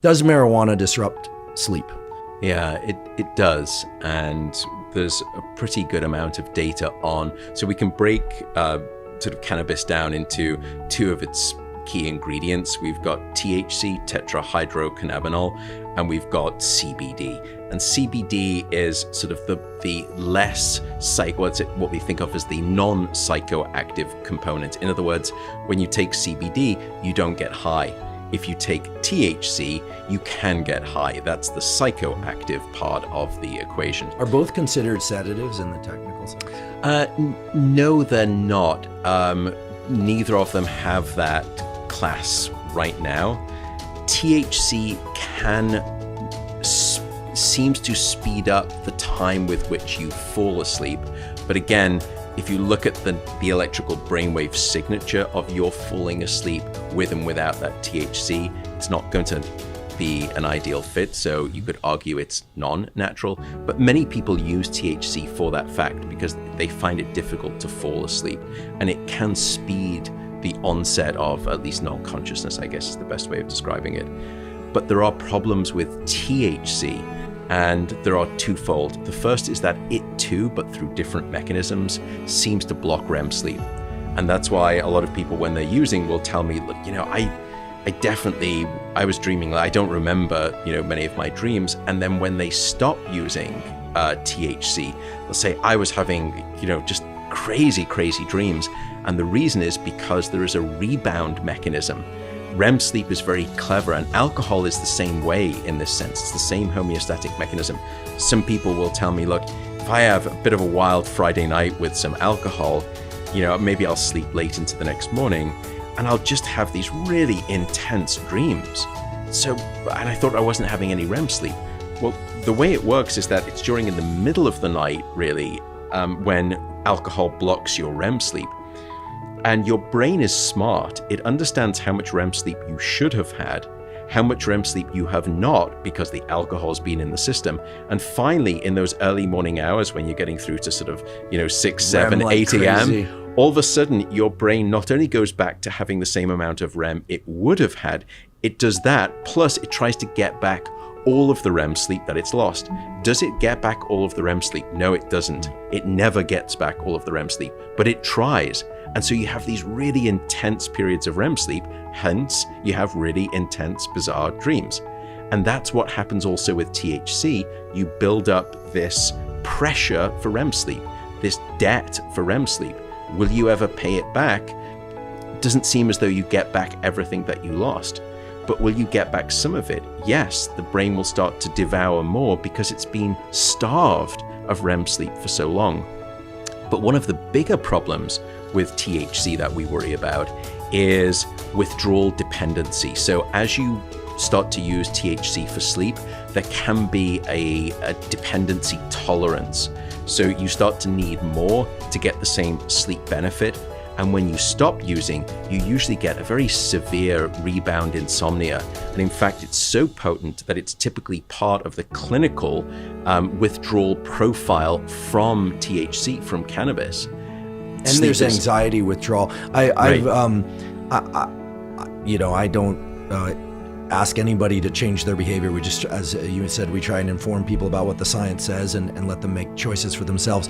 Does marijuana disrupt sleep? Yeah, it does. And there's a pretty good amount of data on. So we can break sort of cannabis down into two of its key ingredients. We've got THC, tetrahydrocannabinol, and we've got CBD. And CBD is sort of the less what we think of as the non-psychoactive component. In other words, when you take CBD, you don't get high. If you take THC, you can get high. That's the psychoactive part of the equation. Are both considered sedatives in the technical sense? No, they're not. Neither of them have that class right now. THC seems to speed up the time with which you fall asleep. But again, if you look at the electrical brainwave signature of your falling asleep with and without that THC, it's not going to be an ideal fit. So you could argue it's non-natural, but many people use THC for that fact because they find it difficult to fall asleep, and it can speed the onset of at least non-consciousness, I guess is the best way of describing it. But there are problems with THC, and there are twofold. The first is that it too, but through different mechanisms, seems to block REM sleep. And that's why a lot of people, when they're using, will tell me, look, I was dreaming. I don't remember, many of my dreams. And then when they stop using THC, they'll say, I was having, just crazy dreams. And the reason is because there is a rebound mechanism. REM sleep is very clever, and alcohol is the same way in this sense. It's the same homeostatic mechanism. Some people will tell me, look, if I have a bit of a wild Friday night with some alcohol, maybe I'll sleep late into the next morning, and I'll just have these really intense dreams. And I thought I wasn't having any REM sleep. Well, the way it works is that it's during in the middle of the night, really, when alcohol blocks your REM sleep. And your brain is smart. It understands how much REM sleep you should have had, how much REM sleep you have not because the alcohol's been in the system. And finally, in those early morning hours when you're getting through to sort of, 6, 7, 8 a.m., all of a sudden your brain not only goes back to having the same amount of REM it would have had, it does that, plus it tries to get back all of the REM sleep that it's lost. Does it get back all of the REM sleep? No, it doesn't. It never gets back all of the REM sleep, but it tries. And so you have these really intense periods of REM sleep, hence you have really intense, bizarre dreams. And that's what happens also with THC. You build up this pressure for REM sleep, this debt for REM sleep. Will you ever pay it back? Doesn't seem as though you get back everything that you lost. But will you get back some of it? Yes, the brain will start to devour more because it's been starved of REM sleep for so long. But one of the bigger problems with THC that we worry about is withdrawal dependency. So as you start to use THC for sleep, there can be a dependency tolerance. So you start to need more to get the same sleep benefit. And when you stop using, you usually get a very severe rebound insomnia. And in fact, it's so potent that it's typically part of the clinical withdrawal profile from THC, from cannabis. And there's anxiety withdrawal. I don't ask anybody to change their behavior. We just, as you said, we try and inform people about what the science says and let them make choices for themselves.